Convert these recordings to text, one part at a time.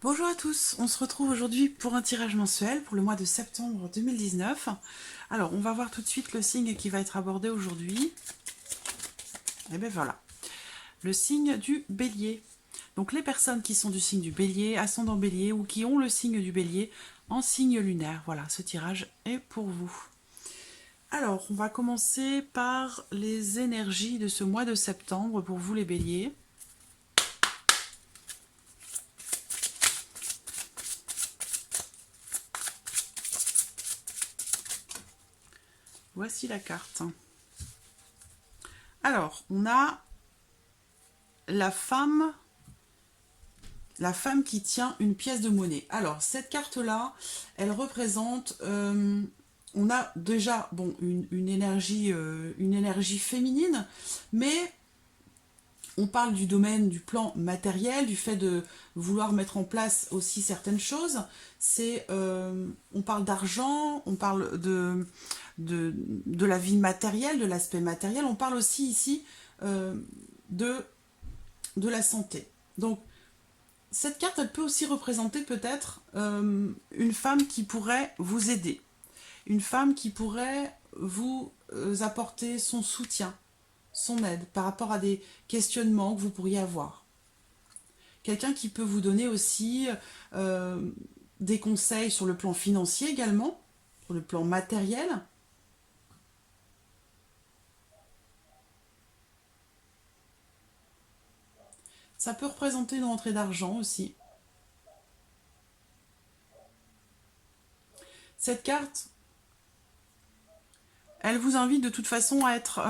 Bonjour à tous, on se retrouve aujourd'hui pour un tirage mensuel pour le mois de septembre 2019. Alors, on va voir tout de suite le signe qui va être abordé aujourd'hui. Et bien voilà, le signe du Bélier. Donc les personnes qui sont du signe du Bélier, ascendant Bélier ou qui ont le signe du Bélier en signe lunaire. Voilà, ce tirage est pour vous. Alors, on va commencer par les énergies de ce mois de septembre pour vous les Béliers. Voici la carte. Alors, on a la femme qui tient une pièce de monnaie. Alors, cette carte-là, elle représente... on a déjà bon, une énergie féminine, mais on parle du domaine du plan matériel, du fait de vouloir mettre en place aussi certaines choses. On parle d'argent, on parle de la vie matérielle, de l'aspect matériel. On parle aussi ici de, de la santé. Donc, cette carte, elle peut aussi représenter peut-être une femme qui pourrait vous aider, une femme qui pourrait vous apporter son soutien, son aide par rapport à des questionnements que vous pourriez avoir. Quelqu'un qui peut vous donner aussi euh, des conseils sur le plan financier également, sur le plan matériel. Ça peut représenter une rentrée d'argent aussi. Cette carte, elle vous invite de toute façon à être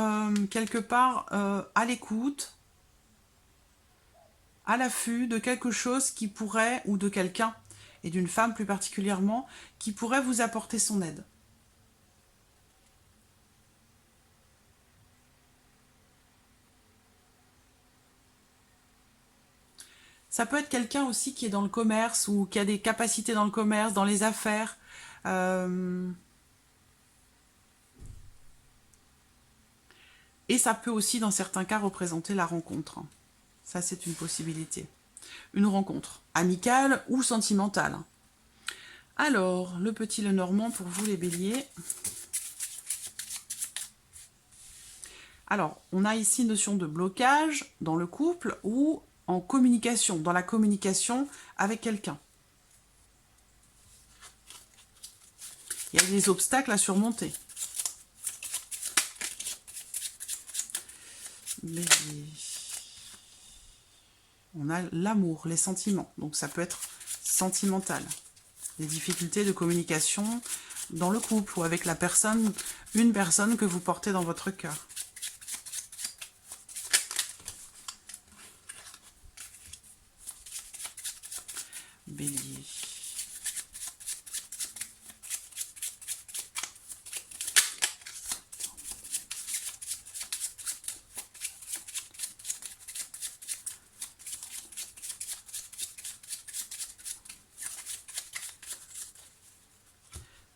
quelque part à l'écoute, à l'affût de quelque chose qui pourrait, ou de quelqu'un, et d'une femme plus particulièrement, qui pourrait vous apporter son aide. Ça peut être quelqu'un aussi qui est dans le commerce ou qui a des capacités dans le commerce, dans les affaires. Euh, et ça peut aussi, dans certains cas, représenter la rencontre. Ça, c'est une possibilité. Une rencontre amicale ou sentimentale. Alors, le petit Lenormand pour vous les béliers. Alors, on a ici une notion de blocage dans le couple ou en communication, dans la communication avec quelqu'un. Il y a des obstacles à surmonter. On a l'amour, les sentiments, donc ça peut être sentimental. Les difficultés de communication dans le couple ou avec la personne, une personne que vous portez dans votre cœur. Bélier.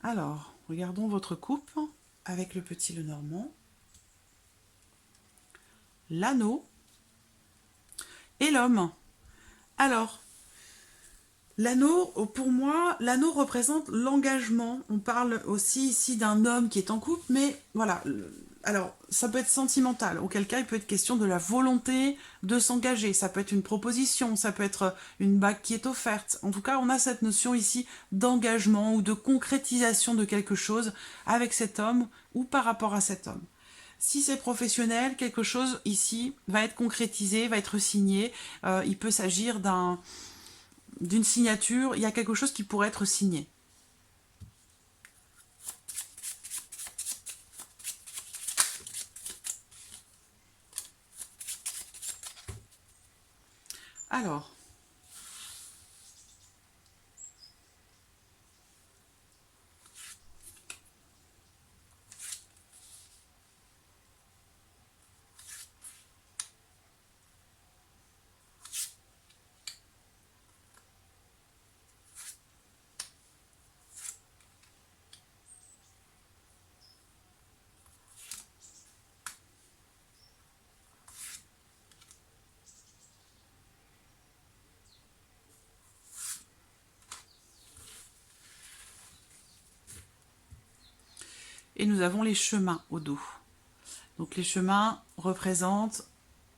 Alors, regardons votre couple avec le petit Lenormand, l'anneau et l'homme. Alors, l'anneau, pour moi, l'anneau représente l'engagement. On parle aussi ici d'un homme qui est en couple, mais voilà. Alors, ça peut être sentimental. Auquel cas, il peut être question de la volonté de s'engager. Ça peut être une proposition, ça peut être une bague qui est offerte. En tout cas, on a cette notion ici d'engagement ou de concrétisation de quelque chose avec cet homme ou par rapport à cet homme. Si c'est professionnel, quelque chose ici va être concrétisé, va être signé. Il peut s'agir d'une signature, il y a quelque chose qui pourrait être signé. Alors, Et nous avons les chemins au dos. Donc les chemins représentent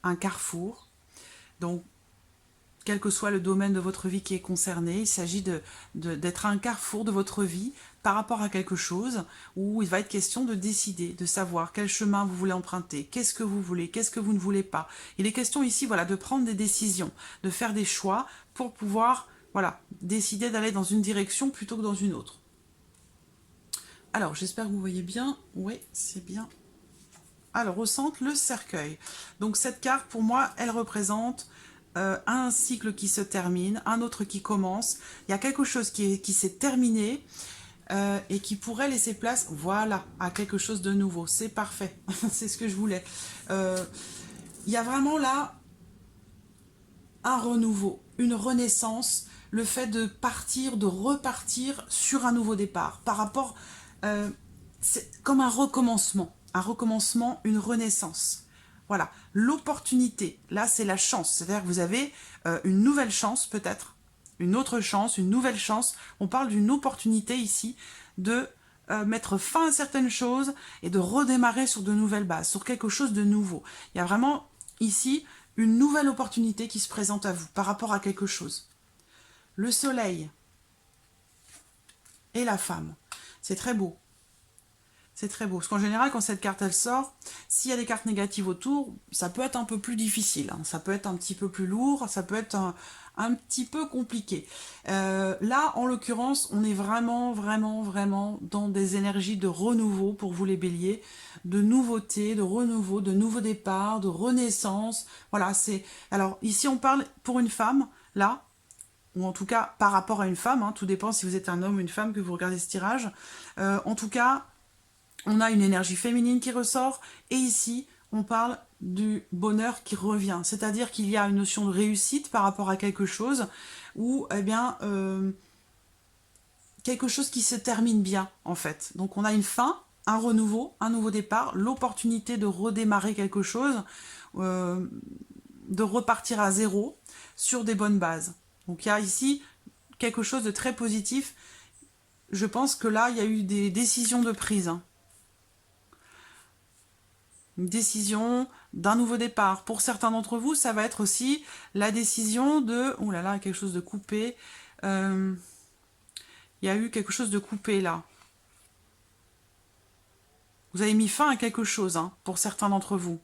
un carrefour. Donc, quel que soit le domaine de votre vie qui est concerné, il s'agit d'être à un carrefour de votre vie par rapport à quelque chose où il va être question de décider, de savoir quel chemin vous voulez emprunter, qu'est-ce que vous voulez, qu'est-ce que vous ne voulez pas. Il est question ici, voilà, de prendre des décisions, de faire des choix pour pouvoir, voilà, décider d'aller dans une direction plutôt que dans une autre. Alors, j'espère que vous voyez bien. Oui, c'est bien. Alors, au centre, le cercueil. Donc, cette carte, pour moi, elle représente un cycle qui se termine, un autre qui commence. Il y a quelque chose qui s'est terminé et qui pourrait laisser place, voilà, à quelque chose de nouveau. C'est parfait, c'est ce que je voulais. Il y a vraiment là un renouveau, une renaissance, le fait de partir, de repartir sur un nouveau départ. Par rapport, c'est comme un recommencement, une renaissance. Voilà, l'opportunité, là c'est la chance, c'est-à-dire que vous avez une nouvelle chance peut-être, une autre chance, une nouvelle chance. On parle d'une opportunité ici de mettre fin à certaines choses et de redémarrer sur de nouvelles bases, sur quelque chose de nouveau. Il y a vraiment ici une nouvelle opportunité qui se présente à vous par rapport à quelque chose. Le soleil et la femme, c'est très beau. C'est très beau, parce qu'en général, quand cette carte, elle sort, s'il y a des cartes négatives autour, ça peut être un peu plus difficile, hein. Ça peut être un petit peu plus lourd, ça peut être un petit peu compliqué. Là, en l'occurrence, on est vraiment, vraiment, vraiment dans des énergies de renouveau pour vous les béliers, de nouveauté, de renouveau, de nouveau départ, de renaissance. Voilà, c'est... Alors, ici, on parle pour une femme, là, ou en tout cas par rapport à une femme, hein, tout dépend si vous êtes un homme ou une femme que vous regardez ce tirage. En tout cas, on a une énergie féminine qui ressort, et ici, on parle du bonheur qui revient. C'est-à-dire qu'il y a une notion de réussite par rapport à quelque chose, ou eh bien, quelque chose qui se termine bien, en fait. Donc on a une fin, un renouveau, un nouveau départ, l'opportunité de redémarrer quelque chose, de repartir à zéro sur des bonnes bases. Donc il y a ici quelque chose de très positif. Je pense que là, il y a eu des décisions de prise, hein. Une décision d'un nouveau départ. Pour certains d'entre vous, ça va être aussi la décision de... Oh là là, quelque chose de coupé. Il y a eu quelque chose de coupé là. Vous avez mis fin à quelque chose, hein, pour certains d'entre vous.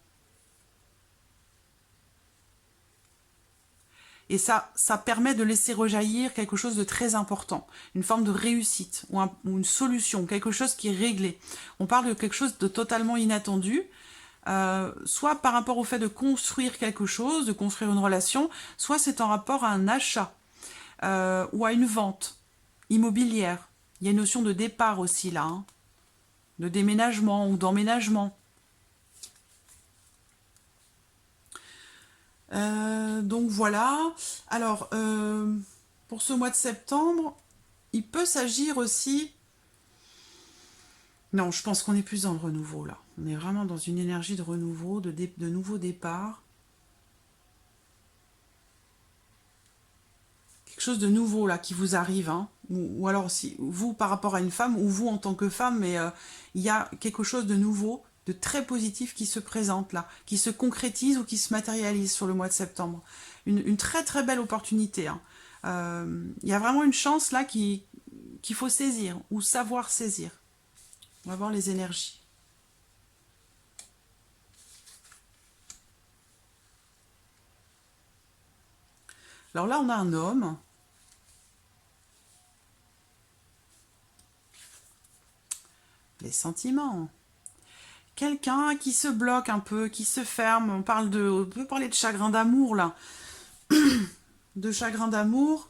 Et ça permet de laisser rejaillir quelque chose de très important, une forme de réussite ou une solution, quelque chose qui est réglé. On parle de quelque chose de totalement inattendu, soit par rapport au fait de construire quelque chose, de construire une relation, soit c'est en rapport à un achat ou à une vente immobilière. Il y a une notion de départ aussi là, hein, de déménagement ou d'emménagement. Donc voilà. Alors, pour ce mois de septembre, il peut s'agir aussi... Non, je pense qu'on est plus dans le renouveau, là. On est vraiment dans une énergie de renouveau, de nouveau départ. Quelque chose de nouveau, là, qui vous arrive, hein. Ou alors, si vous, par rapport à une femme, ou vous en tant que femme, mais il y a quelque chose de nouveau, de très positif qui se présente, là, qui se concrétise ou qui se matérialise sur le mois de septembre. Une très, très belle opportunité, hein. Il y a vraiment une chance, là, qu'il faut saisir, ou savoir saisir. On va voir les énergies. Alors là, on a un homme. Les sentiments. Quelqu'un qui se bloque un peu, qui se ferme. On peut parler de chagrin d'amour, là. De chagrin d'amour.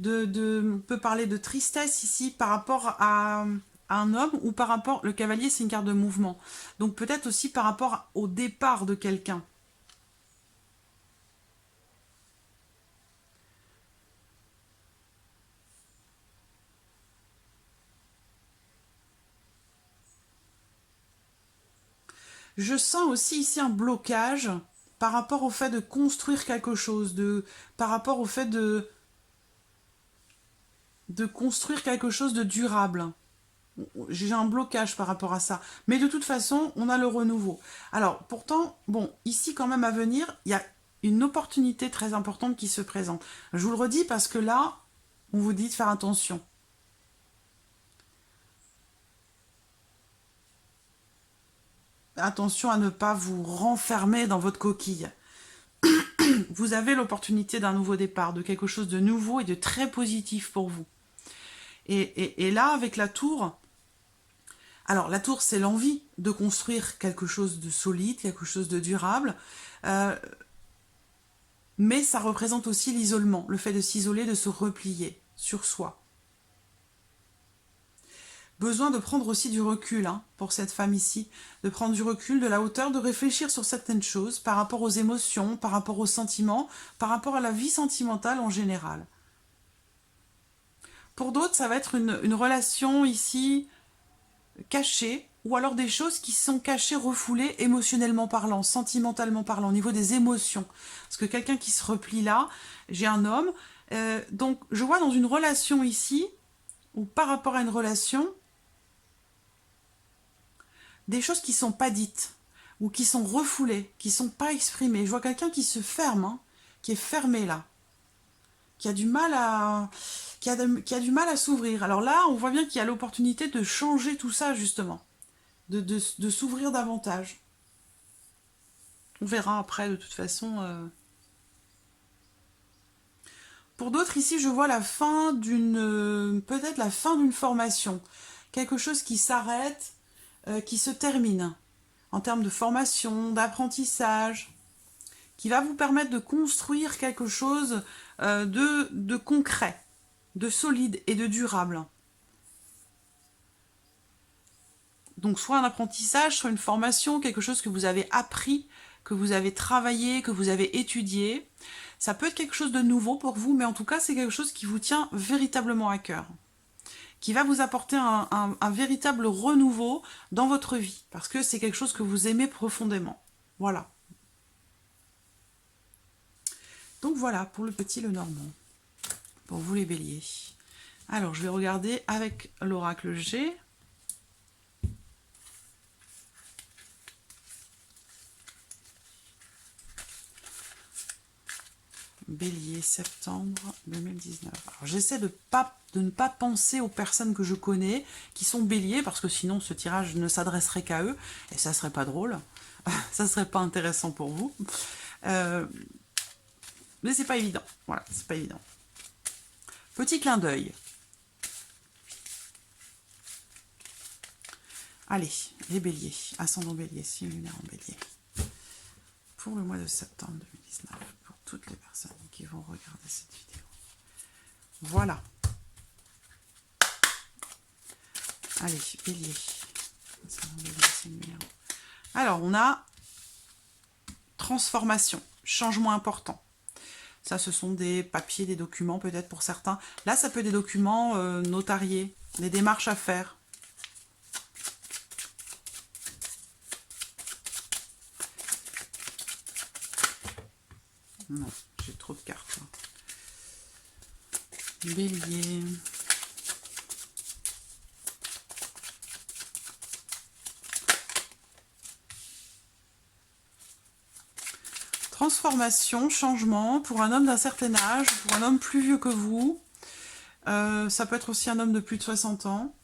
On peut parler de tristesse ici par rapport à un homme, ou par rapport... Le cavalier, c'est une carte de mouvement. Donc peut-être aussi par rapport au départ de quelqu'un. Je sens aussi ici un blocage par rapport au fait de construire quelque chose, par rapport au fait de construire quelque chose de durable. J'ai un blocage par rapport à ça. Mais de toute façon, on a le renouveau. Alors, pourtant, bon, ici quand même à venir, il y a une opportunité très importante qui se présente. Je vous le redis parce que là, on vous dit de faire attention. Attention à ne pas vous renfermer dans votre coquille. Vous avez l'opportunité d'un nouveau départ, de quelque chose de nouveau et de très positif pour vous. Et là, avec la tour, alors la tour, c'est l'envie de construire quelque chose de solide, quelque chose de durable, mais ça représente aussi l'isolement, le fait de s'isoler, de se replier sur soi. Besoin de prendre aussi du recul pour cette femme ici, de prendre du recul, de la hauteur, de réfléchir sur certaines choses par rapport aux émotions, par rapport aux sentiments, par rapport à la vie sentimentale en général. Pour d'autres, ça va être une relation ici cachée, ou alors des choses qui sont cachées, refoulées, émotionnellement parlant, sentimentalement parlant, au niveau des émotions. Parce que quelqu'un qui se replie là, j'ai un homme, donc je vois dans une relation ici, ou par rapport à une relation, des choses qui sont pas dites, ou qui sont refoulées, qui sont pas exprimées. Je vois quelqu'un qui se ferme, qui est fermé là, qui a du mal à... qui a du mal à s'ouvrir. Alors là, on voit bien qu'il y a l'opportunité de changer tout ça, justement. De s'ouvrir davantage. On verra après, de toute façon. Pour d'autres, ici, je vois la fin d'une... peut-être la fin d'une formation. Quelque chose qui s'arrête, qui se termine. En termes de formation, d'apprentissage, qui va vous permettre de construire quelque chose de concret, de solide et de durable. Donc soit un apprentissage, soit une formation, quelque chose que vous avez appris, que vous avez travaillé, que vous avez étudié. Ça peut être quelque chose de nouveau pour vous, mais en tout cas, c'est quelque chose qui vous tient véritablement à cœur, qui va vous apporter un véritable renouveau dans votre vie, parce que c'est quelque chose que vous aimez profondément. Voilà. Donc voilà pour le petit Lenormand, pour vous les béliers. Alors, je vais regarder avec l'oracle G. Bélier, septembre 2019. Alors, j'essaie de ne pas penser aux personnes que je connais qui sont béliers, parce que sinon ce tirage ne s'adresserait qu'à eux, et ça serait pas drôle, ça serait pas intéressant pour vous. Mais c'est pas évident, voilà, c'est pas évident. Petit clin d'œil. Allez, les béliers, ascendant bélier, signe lunaire en bélier. Pour le mois de septembre 2019, pour toutes les personnes qui vont regarder cette vidéo. Voilà. Allez, bélier. Alors, on a transformation, changement important. Ça, ce sont des papiers, des documents peut-être pour certains. Là, ça peut être des documents notariés, des démarches à faire. Non, j'ai trop de cartes. Bélier. Transformation, changement pour un homme d'un certain âge, pour un homme plus vieux que vous. Ça peut être aussi un homme de plus de 60 ans.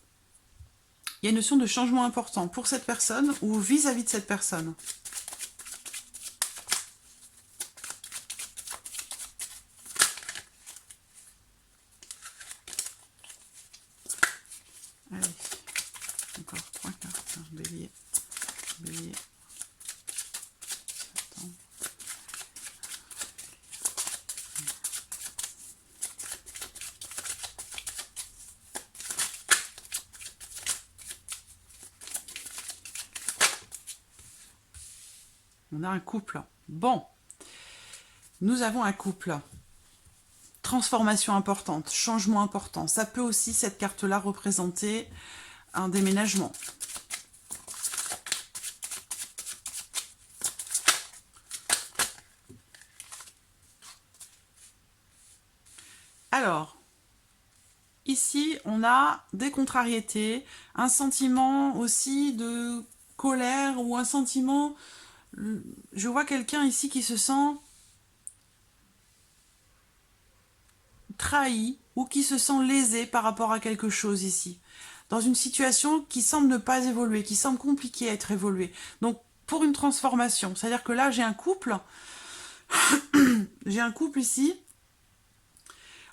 Il y a une notion de changement important pour cette personne ou vis-à-vis de cette personne. Allez, encore 3 cartes. Bélier, bélier, septembre. On a un couple. Bon, nous avons un couple. Transformation importante, changement important. Ça peut aussi, cette carte-là, représenter un déménagement. Alors, ici, on a des contrariétés, un sentiment aussi de colère ou un sentiment... Je vois quelqu'un ici qui se sent trahi ou qui se sent lésé par rapport à quelque chose ici. Dans une situation qui semble ne pas évoluer, qui semble compliquée à être évoluée. Donc, pour une transformation, c'est-à-dire que là, j'ai un couple ici.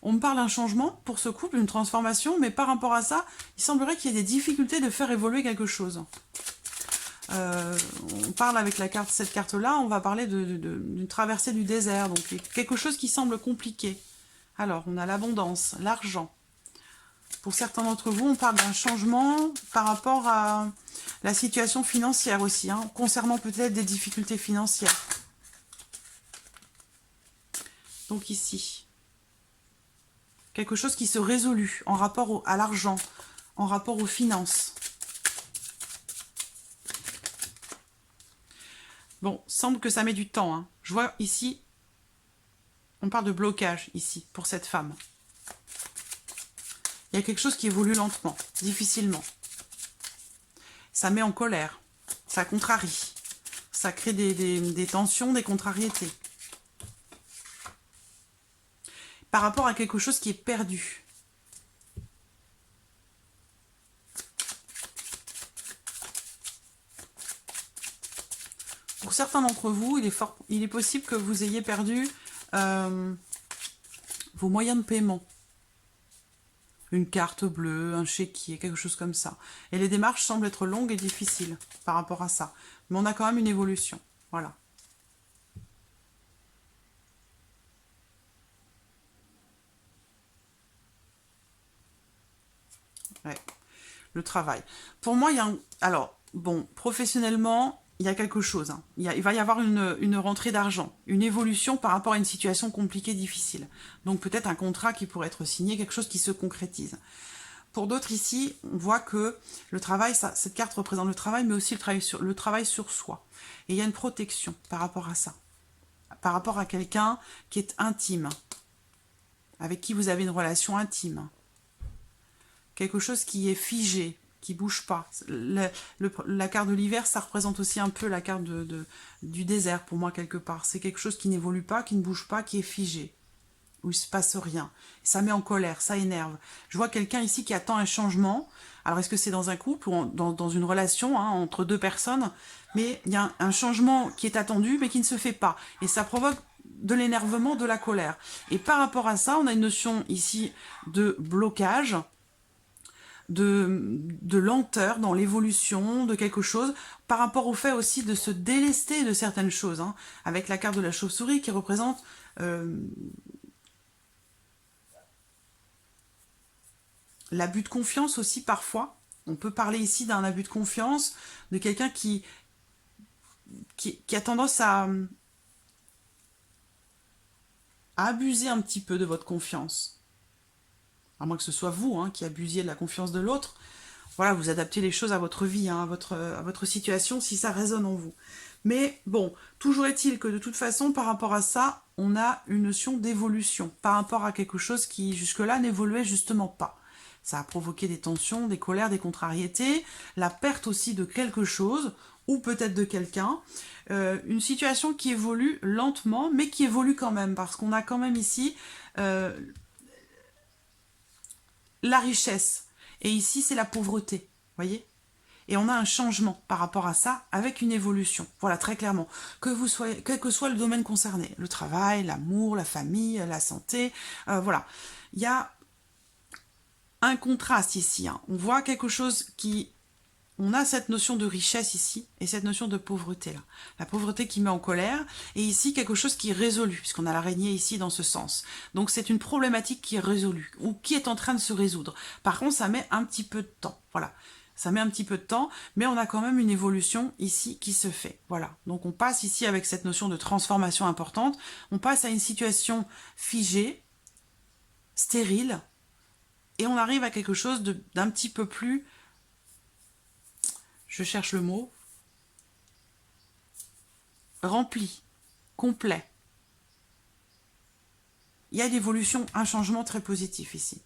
On me parle d'un changement pour ce couple, une transformation, mais par rapport à ça, il semblerait qu'il y ait des difficultés de faire évoluer quelque chose. On parle avec cette carte-là, on va parler d'une traversée du désert, donc quelque chose qui semble compliqué. Alors, on a l'abondance, l'argent. Pour certains d'entre vous, on parle d'un changement par rapport à la situation financière aussi, hein, concernant peut-être des difficultés financières. Donc ici, quelque chose qui se résolut en rapport à l'argent, en rapport aux finances. Bon, semble que ça met du temps, hein. Je vois ici, on parle de blocage ici, pour cette femme. Il y a quelque chose qui évolue lentement, difficilement. Ça met en colère, ça contrarie, ça crée des tensions, des contrariétés. Par rapport à quelque chose qui est perdu. Pour certains d'entre vous, il est possible que vous ayez perdu vos moyens de paiement. Une carte bleue, un chéquier, quelque chose comme ça. Et les démarches semblent être longues et difficiles par rapport à ça. Mais on a quand même une évolution. Voilà. Ouais. Le travail. Pour moi, il y a un... Alors, bon, professionnellement, il y a quelque chose. Hein. Il va y avoir une rentrée d'argent, une évolution par rapport à une situation compliquée, difficile. Donc peut-être un contrat qui pourrait être signé, quelque chose qui se concrétise. Pour d'autres ici, on voit que le travail, cette carte représente le travail, mais aussi le travail sur soi. Et il y a une protection par rapport à ça. Par rapport à quelqu'un qui est intime, avec qui vous avez une relation intime. Quelque chose qui est figé, qui bouge pas. La carte de l'hiver, ça représente aussi un peu la carte du désert, pour moi, quelque part. C'est quelque chose qui n'évolue pas, qui ne bouge pas, qui est figé, où il se passe rien. Ça met en colère, ça énerve. Je vois quelqu'un ici qui attend un changement. Alors, est-ce que c'est dans un couple ou dans une relation, hein, entre deux personnes? Mais il y a un changement qui est attendu, mais qui ne se fait pas. Et ça provoque de l'énervement, de la colère. Et par rapport à ça, on a une notion ici de blocage, de lenteur dans l'évolution de quelque chose, par rapport au fait aussi de se délester de certaines choses, hein, avec la carte de la chauve-souris qui représente l'abus de confiance aussi parfois. On peut parler ici d'un abus de confiance, de quelqu'un qui a tendance à abuser un petit peu de votre confiance. À moins que ce soit vous, hein, qui abusiez de la confiance de l'autre. Voilà, vous adaptez les choses à votre vie, hein, à votre situation, si ça résonne en vous. Mais bon, toujours est-il que de toute façon, par rapport à ça, on a une notion d'évolution, par rapport à quelque chose qui jusque-là n'évoluait justement pas. Ça a provoqué des tensions, des colères, des contrariétés, la perte aussi de quelque chose, ou peut-être de quelqu'un. Une situation qui évolue lentement, mais qui évolue quand même, parce qu'on a quand même ici la richesse. Et ici, c'est la pauvreté, voyez. Et on a un changement par rapport à ça, avec une évolution. Voilà, très clairement. Quel que soit le domaine concerné, le travail, l'amour, la famille, la santé, voilà. Il y a un contraste ici. Hein. On voit quelque chose qui... On a cette notion de richesse ici, et cette notion de pauvreté là. La pauvreté qui met en colère, et ici quelque chose qui est résolu, puisqu'on a l'araignée ici dans ce sens. Donc c'est une problématique qui est résolue, ou qui est en train de se résoudre. Par contre, ça met un petit peu de temps, voilà. Ça met un petit peu de temps, mais on a quand même une évolution ici qui se fait. Voilà. Donc on passe ici avec cette notion de transformation importante, on passe à une situation figée, stérile, et on arrive à quelque chose d'un petit peu plus... Je cherche le mot. Rempli, complet. Il y a l'évolution, un changement très positif ici.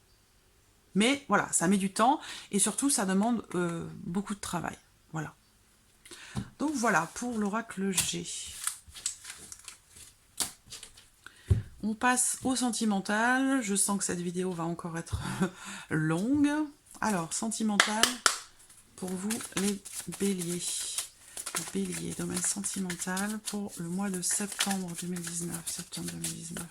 Mais voilà, ça met du temps et surtout, ça demande beaucoup de travail. Voilà. Donc voilà pour l'oracle G. On passe au sentimental. Je sens que cette vidéo va encore être longue. Alors, sentimental pour vous les béliers. Bélier, domaine sentimental pour le mois de septembre 2019. Septembre 2019.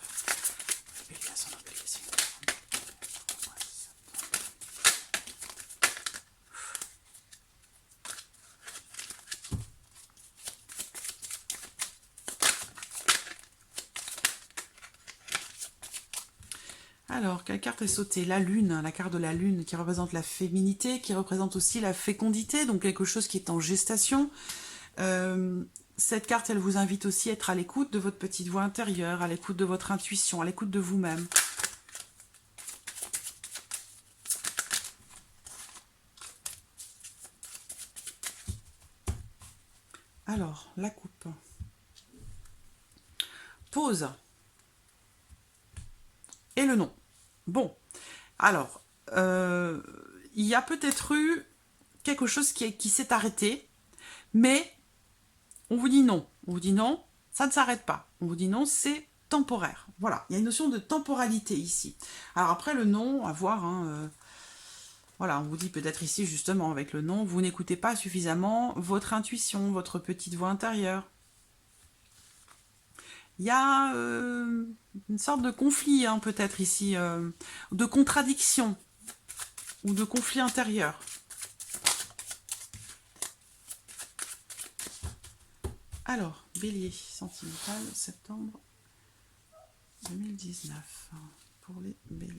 Alors, quelle carte est sautée? La lune, la carte de la lune qui représente la féminité, qui représente aussi la fécondité, donc quelque chose qui est en gestation. Cette carte, elle vous invite aussi à être à l'écoute de votre petite voix intérieure, à l'écoute de votre intuition, à l'écoute de vous-même. Alors, la coupe. Pause. Et le nom. Bon, alors, il y a peut-être eu quelque chose qui s'est arrêté, mais on vous dit non. On vous dit non, ça ne s'arrête pas. On vous dit non, c'est temporaire. Voilà, il y a une notion de temporalité ici. Alors après, le non, à voir, hein, voilà, on vous dit peut-être ici, justement, avec le non, vous n'écoutez pas suffisamment votre intuition, votre petite voix intérieure. Il y a une sorte de conflit, hein, peut-être ici, de contradiction ou de conflit intérieur. Alors, bélier, sentimental, septembre 2019, pour les béliers.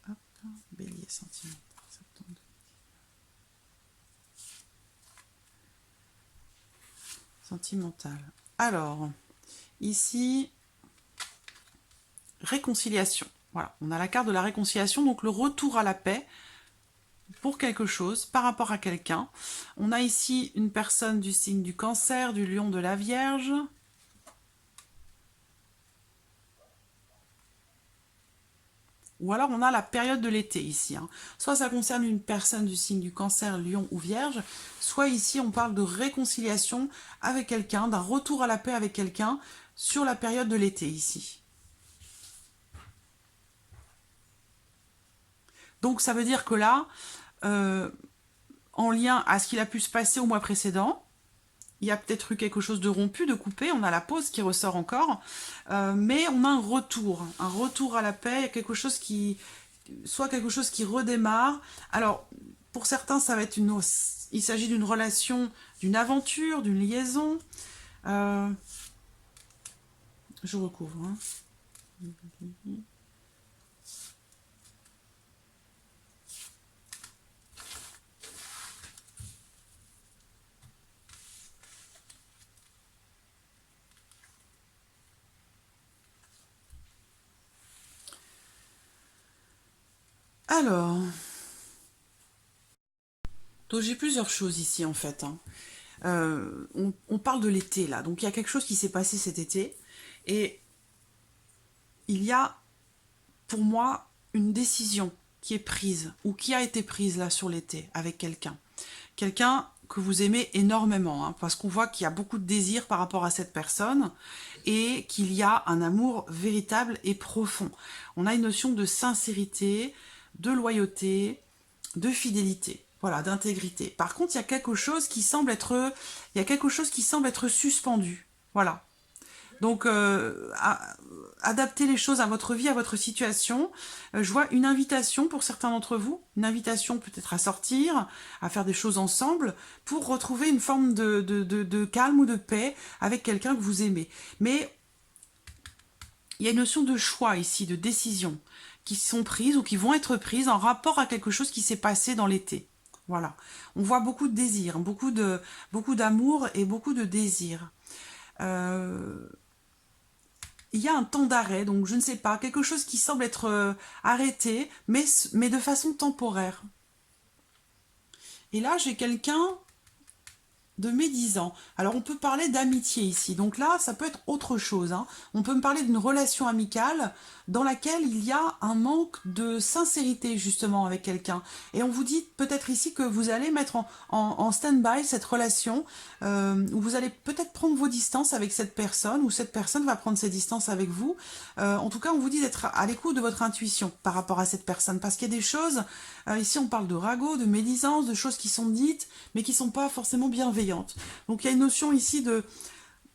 Hop, bélier, sentimental, septembre 2019. Sentimental. Alors, ici, réconciliation. Voilà, on a la carte de la réconciliation, donc le retour à la paix pour quelque chose, par rapport à quelqu'un. On a ici une personne du signe du Cancer, du Lion, de la Vierge. Ou alors on a la période de l'été ici. Hein. Soit ça concerne une personne du signe du Cancer, Lion ou Vierge, soit ici on parle de réconciliation avec quelqu'un, d'un retour à la paix avec quelqu'un sur la période de l'été ici. Donc ça veut dire que là, en lien à ce qu'il a pu se passer au mois précédent, il y a peut-être eu quelque chose de rompu, de coupé, on a la pause qui ressort encore, mais on a un retour à la paix, il y a quelque chose qui, soit quelque chose qui redémarre. Alors, pour certains, ça va être il s'agit d'une relation, d'une aventure, d'une liaison. Je recouvre. Hein. Alors, donc j'ai plusieurs choses ici en fait. Hein. On parle de l'été là, donc il y a quelque chose qui s'est passé cet été et il y a pour moi une décision qui est prise ou qui a été prise là sur l'été avec quelqu'un. Quelqu'un que vous aimez énormément, hein, parce qu'on voit qu'il y a beaucoup de désir par rapport à cette personne et qu'il y a un amour véritable et profond. On a une notion de sincérité, de loyauté, de fidélité, voilà, d'intégrité. Par contre, il y a quelque chose qui semble être, suspendu, voilà. Donc, adapter les choses à votre vie, à votre situation. Je vois une invitation pour certains d'entre vous, une invitation peut-être à sortir, à faire des choses ensemble, pour retrouver une forme de calme ou de paix avec quelqu'un que vous aimez. Mais il y a une notion de choix ici, de décision, qui sont prises ou qui vont être prises en rapport à quelque chose qui s'est passé dans l'été. Voilà. On voit beaucoup de désir, beaucoup d'amour et beaucoup de désir. Il y a un temps d'arrêt, donc je ne sais pas, quelque chose qui semble être arrêté, mais de façon temporaire. Et là, j'ai quelqu'un de médisant. Alors on peut parler d'amitié ici, donc là ça peut être autre chose, hein. On peut me parler d'une relation amicale dans laquelle il y a un manque de sincérité justement avec quelqu'un. Et on vous dit peut-être ici que vous allez mettre en stand-by cette relation, où vous allez peut-être prendre vos distances avec cette personne, ou cette personne va prendre ses distances avec vous. En tout cas on vous dit d'être à l'écoute de votre intuition par rapport à cette personne, parce qu'il y a des choses, ici on parle de ragot, de médisance, de choses qui sont dites, mais qui ne sont pas forcément bienveillantes. Donc il y a une notion ici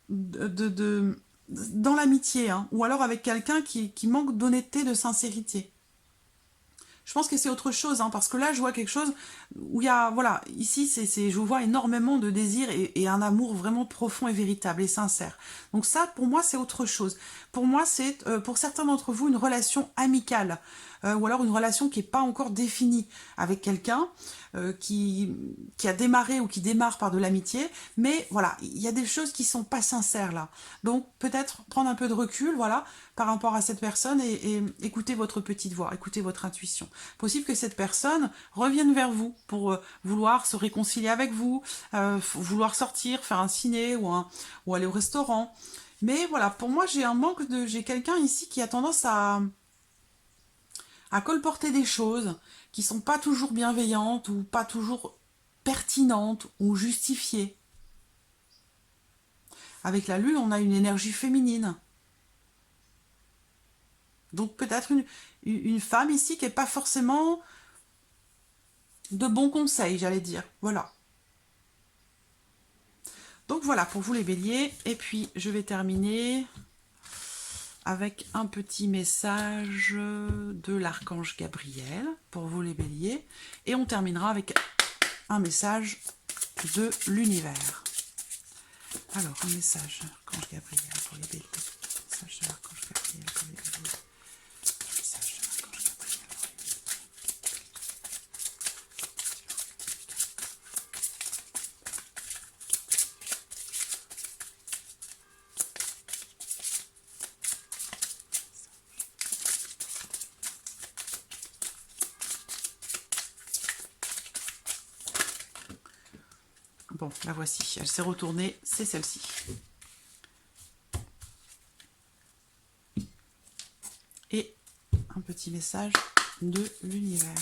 dans l'amitié, hein, ou alors avec quelqu'un qui manque d'honnêteté, de sincérité. Je pense que c'est autre chose, hein, parce que là, je vois quelque chose où il y a, voilà, ici, je vois énormément de désir et un amour vraiment profond et véritable et sincère. Donc ça, pour moi, c'est autre chose. Pour moi, c'est, pour certains d'entre vous, une relation amicale, ou alors une relation qui n'est pas encore définie avec quelqu'un, qui a démarré ou qui démarre par de l'amitié, mais voilà, il y a des choses qui sont pas sincères là. Donc peut-être prendre un peu de recul, voilà, par rapport à cette personne et écouter votre petite voix, écouter votre intuition. Possible que cette personne revienne vers vous pour vouloir se réconcilier avec vous, vouloir sortir, faire un ciné ou aller au restaurant. Mais voilà, pour moi, j'ai quelqu'un ici qui a tendance à colporter des choses qui sont pas toujours bienveillantes ou pas toujours pertinentes ou justifiées. Avec la lune, on a une énergie féminine. Donc peut-être une femme ici qui n'est pas forcément de bons conseils, j'allais dire. Voilà. Donc voilà pour vous les béliers. Et puis je vais terminer avec un petit message de l'archange Gabriel pour vous les béliers. Et on terminera avec un message de l'univers. Alors, un message de l'archange Gabriel pour les béliers. Message de l'archange Gabriel pour les béliers. Message de l'archange Gabriel pour les béliers. Bon, la voici. Elle s'est retournée. C'est celle-ci. Et un petit message de l'univers.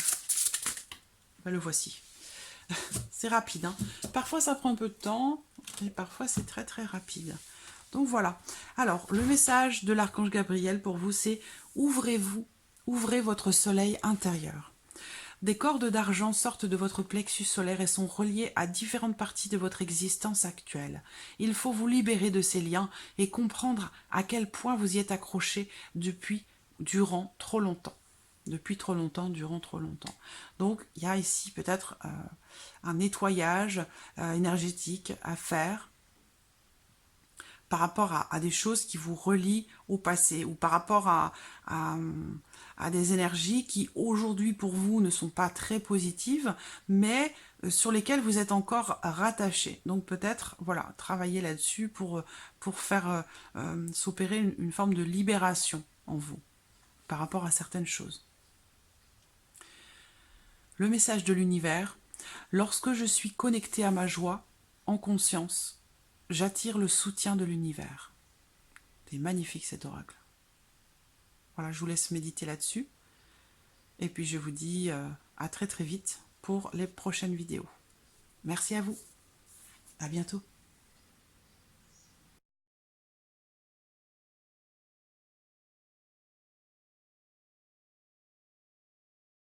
Ben, le voici. C'est rapide, hein. Parfois ça prend un peu de temps et parfois c'est très très rapide. Donc voilà. Alors le message de l'archange Gabriel pour vous, c'est ouvrez-vous, ouvrez votre soleil intérieur. Des cordes d'argent sortent de votre plexus solaire et sont reliées à différentes parties de votre existence actuelle. Il faut vous libérer de ces liens et comprendre à quel point vous y êtes accroché durant trop longtemps. Depuis trop longtemps, durant trop longtemps. Donc, il y a ici peut-être un nettoyage énergétique à faire par rapport à des choses qui vous relient au passé ou par rapport à des énergies qui aujourd'hui pour vous ne sont pas très positives, mais sur lesquelles vous êtes encore rattaché. Donc peut-être, voilà, travailler là-dessus pour faire s'opérer une forme de libération en vous par rapport à certaines choses. Le message de l'univers: lorsque je suis connecté à ma joie, en conscience, j'attire le soutien de l'univers. C'est magnifique cet oracle. Voilà, je vous laisse méditer là-dessus. Et puis je vous dis à très très vite pour les prochaines vidéos. Merci à vous. À bientôt.